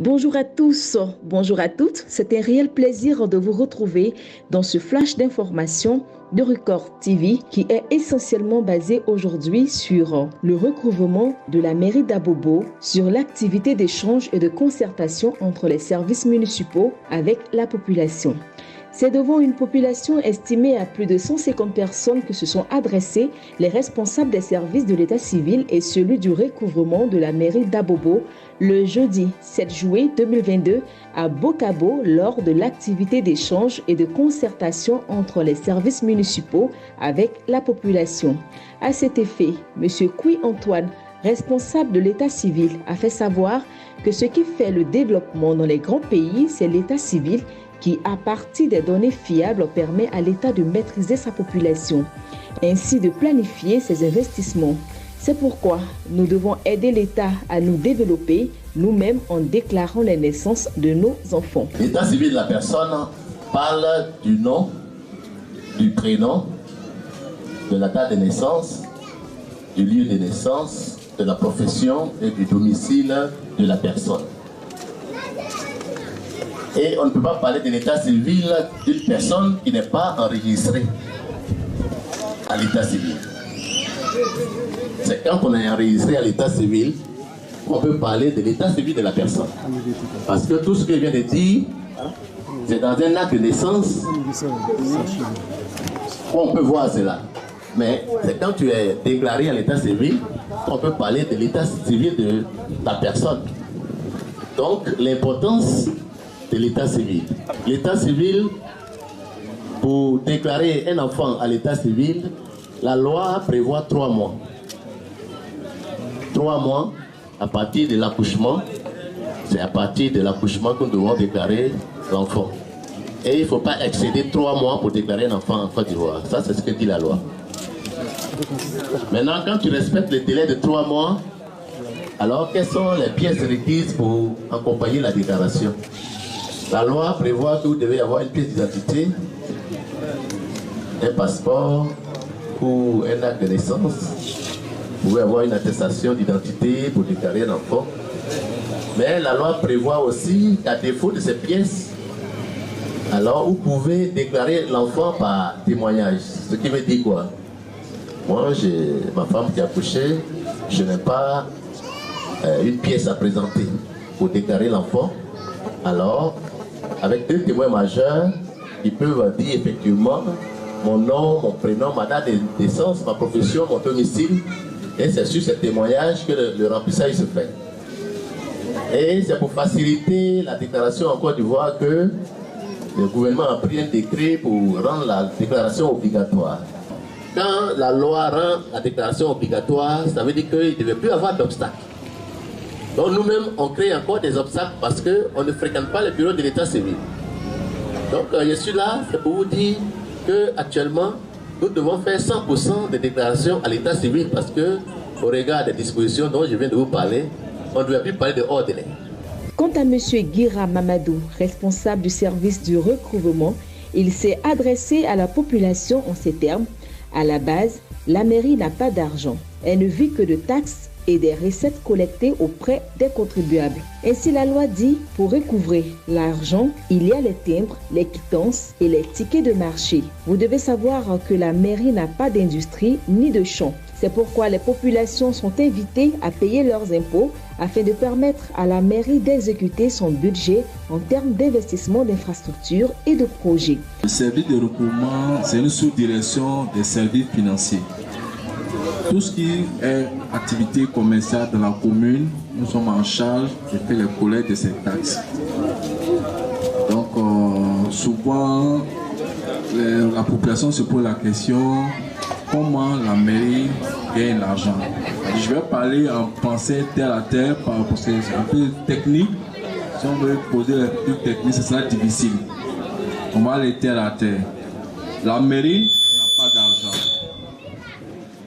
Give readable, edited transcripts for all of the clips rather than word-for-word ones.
Bonjour à tous, bonjour à toutes. C'est un réel plaisir de vous retrouver dans ce flash d'information de Record TV qui est essentiellement basé aujourd'hui sur le recouvrement de la mairie d'Abobo, sur l'activité d'échange et de concertation entre les services municipaux avec la population. C'est devant une population estimée à plus de 150 personnes que se sont adressés les responsables des services de l'état civil et celui du recouvrement de la mairie d'Abobo le jeudi 7 juillet 2022 à Bokabo lors de l'activité d'échange et de concertation entre les services municipaux avec la population. À cet effet, M. Koui Antoine, responsable de l'état civil, a fait savoir que ce qui fait le développement dans les grands pays, c'est l'état civil qui, à partir des données fiables, permet à l'État de maîtriser sa population, ainsi de planifier ses investissements. C'est pourquoi nous devons aider l'État à nous développer nous-mêmes en déclarant les naissances de nos enfants. L'état civil de la personne parle du nom, du prénom, de la date de naissance, du lieu de naissance, de la profession et du domicile de la personne. Et on ne peut pas parler de l'état civil d'une personne qui n'est pas enregistrée à l'état civil. C'est quand on est enregistré à l'état civil qu'on peut parler de l'état civil de la personne. Parce que tout ce que je viens de dire, c'est dans un acte de naissance qu'on peut voir cela. Mais c'est quand tu es déclaré à l'état civil qu'on peut parler de l'état civil de ta personne. Donc l'importance de l'état civil. L'état civil, pour déclarer un enfant à l'état civil, la loi prévoit 3 mois. 3 mois à partir de l'accouchement. C'est à partir de l'accouchement que nous devons déclarer l'enfant. Et il ne faut pas excéder 3 mois pour déclarer un enfant en Côte d'Ivoire. Ça, c'est ce que dit la loi. Maintenant, quand tu respectes le délai de 3 mois, alors quelles sont les pièces requises pour accompagner la déclaration? La loi prévoit que vous devez avoir une pièce d'identité, un passeport ou un acte de naissance. Vous pouvez avoir une attestation d'identité pour déclarer un enfant. Mais la loi prévoit aussi qu'à défaut de ces pièces, alors vous pouvez déclarer l'enfant par témoignage. Ce qui veut dire quoi? Moi, j'ai ma femme qui a accouché, je n'ai pas une pièce à présenter pour déclarer l'enfant. Alors, avec 2 témoins majeurs, ils peuvent dire effectivement mon nom, mon prénom, ma date de naissance, ma profession, mon domicile. Et c'est sur ces témoignages que le remplissage se fait. Et c'est pour faciliter la déclaration en Côte d'Ivoire que le gouvernement a pris un décret pour rendre la déclaration obligatoire. Quand la loi rend la déclaration obligatoire, ça veut dire qu'il ne devait plus avoir d'obstacles. Donc nous-mêmes, on crée encore des obstacles parce qu'on ne fréquente pas le bureau de l'état civil. Donc je suis là, c'est pour vous dire qu'actuellement, nous devons faire 100% de déclarations à l'état civil parce que, au regard des dispositions dont je viens de vous parler, on ne doit plus parler de hors délai. Quant à M. Guira Mamadou, responsable du service du recouvrement, il s'est adressé à la population en ces termes. À la base, la mairie n'a pas d'argent. Elle ne vit que de taxes et des recettes collectées auprès des contribuables. Ainsi, la loi dit, pour recouvrer l'argent, il y a les timbres, les quittances et les tickets de marché. Vous devez savoir que la mairie n'a pas d'industrie ni de champs. C'est pourquoi les populations sont invitées à payer leurs impôts afin de permettre à la mairie d'exécuter son budget en termes d'investissement d'infrastructures et de projets. Le service de recouvrement, c'est une sous-direction des services financiers. Tout ce qui est activité commerciale dans la commune, nous sommes en charge de faire les collectes de ces taxes. Donc, souvent, la population se pose la question comment la mairie gagne l'argent. Je vais parler en pensée terre à terre parce que c'est un peu technique. Si on veut poser les trucs techniques, ce sera difficile. On va aller terre à terre. La mairie n'a pas d'argent.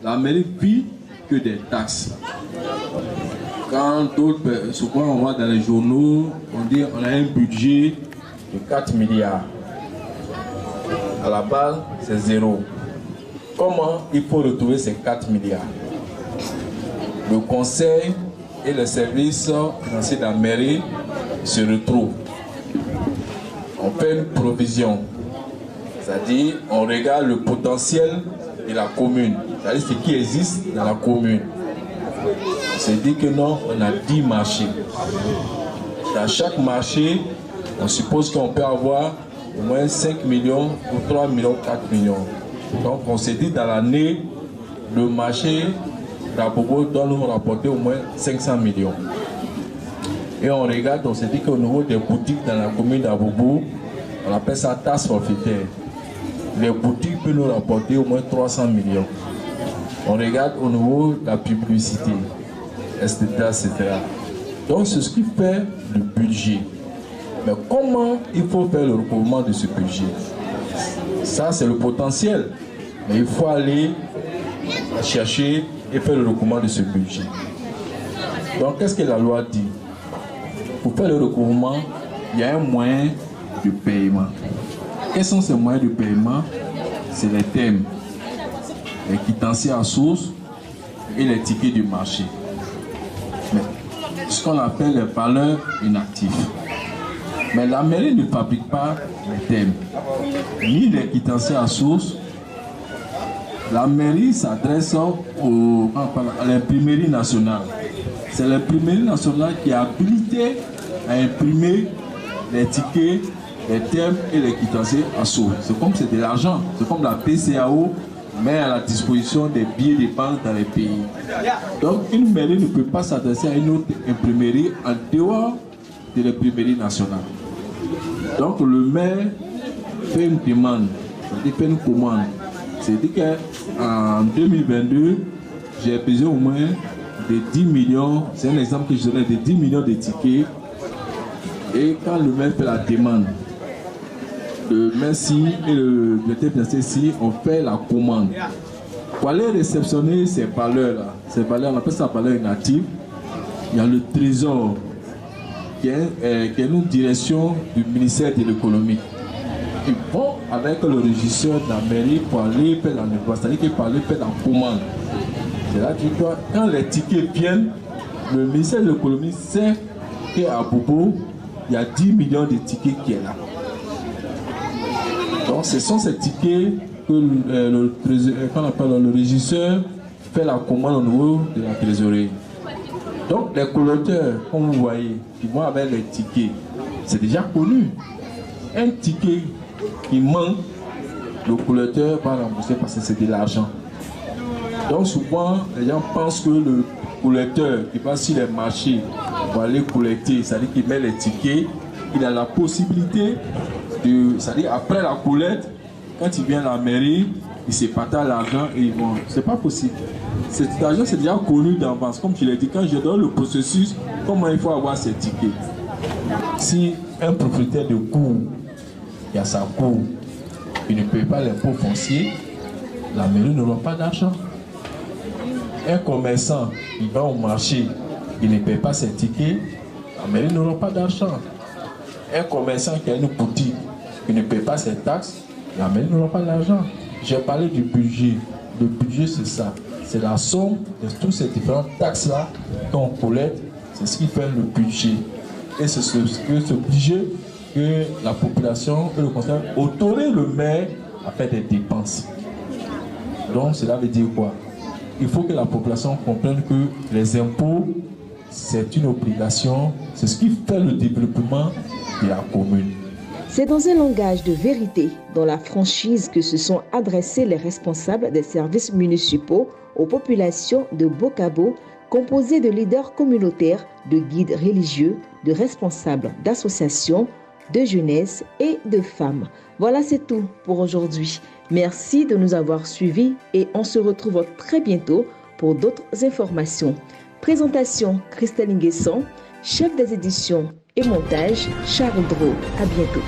La mairie vit que des taxes. Quand d'autres, souvent on voit dans les journaux, on dit on a un budget de 4 milliards. À la base, c'est 0. Comment il faut retrouver ces 4 milliards? Le conseil et les services financiers de la mairie se retrouvent. On fait une provision, c'est-à-dire on regarde le potentiel de la commune, c'est-à-dire ce qui existe dans la commune. On s'est dit que non, on a 10 marchés. Dans chaque marché, on suppose qu'on peut avoir au moins 5 millions ou 3 millions, 4 millions. Donc on s'est dit dans l'année, le marché d'Abobo doit nous rapporter au moins 500 millions. Et on regarde, on s'est dit qu'au niveau des boutiques dans la commune d'Abobo, on appelle ça taxe forfaitaire. Les boutiques peuvent nous rapporter au moins 300 millions. On regarde au niveau de la publicité, etc. etc. Donc c'est ce qui fait le budget. Mais comment il faut faire le recouvrement de ce budget? Ça c'est le potentiel. Mais il faut aller chercher et faire le recouvrement de ce budget. Donc qu'est-ce que la loi dit? Pour faire le recouvrement, il y a un moyen de paiement. Quels sont ces moyens de paiement? C'est les thèmes, les quittances à source et les tickets du marché. Mais ce qu'on appelle les valeurs inactives. Mais la mairie ne fabrique pas les thèmes, ni les quittances à source. La mairie s'adresse à l'imprimerie nationale. C'est l'imprimerie nationale qui est habilitée à imprimer les tickets, les thèmes et les quittances à source. C'est comme c'est de l'argent, c'est comme la PCAO met à la disposition des billets de banque dans les pays. Donc une mairie ne peut pas s'adresser à une autre imprimerie en dehors de l'imprimerie nationale. Donc le maire fait une demande, il fait une commande. C'est-à-dire qu'en 2022, j'ai besoin au moins de 10 millions, c'est un exemple que je donne, de 10 millions de tickets. Et quand le maire fait la demande, le maire-ci et le directeur financier ici, on fait la commande. Pour aller réceptionner ces valeurs-là, on appelle ça valeur native, il y a le trésor qui est une direction du ministère de l'économie. Ils vont avec le régisseur de la mairie pour aller faire la négociation, c'est-à-dire qu'il peut aller faire la commande. C'est là que quand les tickets viennent, le ministère de l'économie sait qu'à Bobo, il y a 10 millions de tickets qui est là. Donc ce sont ces tickets que le régisseur fait la commande au niveau de la trésorerie. Donc les collecteurs, comme vous voyez, qui vont avec les tickets, c'est déjà connu. Un ticket qui manque, le collecteur va rembourser parce que c'est de l'argent. Donc souvent, les gens pensent que le collecteur qui va sur les marchés pour aller collecter, c'est-à-dire qu'il met les tickets, il a la possibilité de, c'est-à-dire après la collecte, quand il vient à la mairie, il se partage l'argent et ils vont. C'est pas possible. Cet argent, c'est déjà connu d'avance. Comme je l'ai dit, quand je donne le processus, comment il faut avoir ces tickets. Si un propriétaire de cour, il a sa cour, il ne paye pas l'impôt foncier, la mairie n'aura pas d'argent. Un commerçant, il va au marché, il ne paye pas ses tickets, la mairie n'aura pas d'argent. Un commerçant qui a une boutique, il ne paye pas ses taxes, la mairie n'aura pas d'argent. J'ai parlé du budget. Le budget, c'est ça. C'est la somme de toutes ces différentes taxes-là qu'on collecte. C'est ce qui fait le budget. Et c'est ce budget que la population et le conseil autorise le maire à faire des dépenses. Donc, cela veut dire quoi? Il faut que la population comprenne que les impôts, c'est une obligation. C'est ce qui fait le développement de la commune. C'est dans un langage de vérité, dans la franchise que se sont adressés les responsables des services municipaux aux populations de Bokabo, composées de leaders communautaires, de guides religieux, de responsables d'associations, de jeunesse et de femmes. Voilà, c'est tout pour aujourd'hui. Merci de nous avoir suivis et on se retrouve très bientôt pour d'autres informations. Présentation Christelle Nguesson, chef des éditions et montage Charles Dro. À bientôt.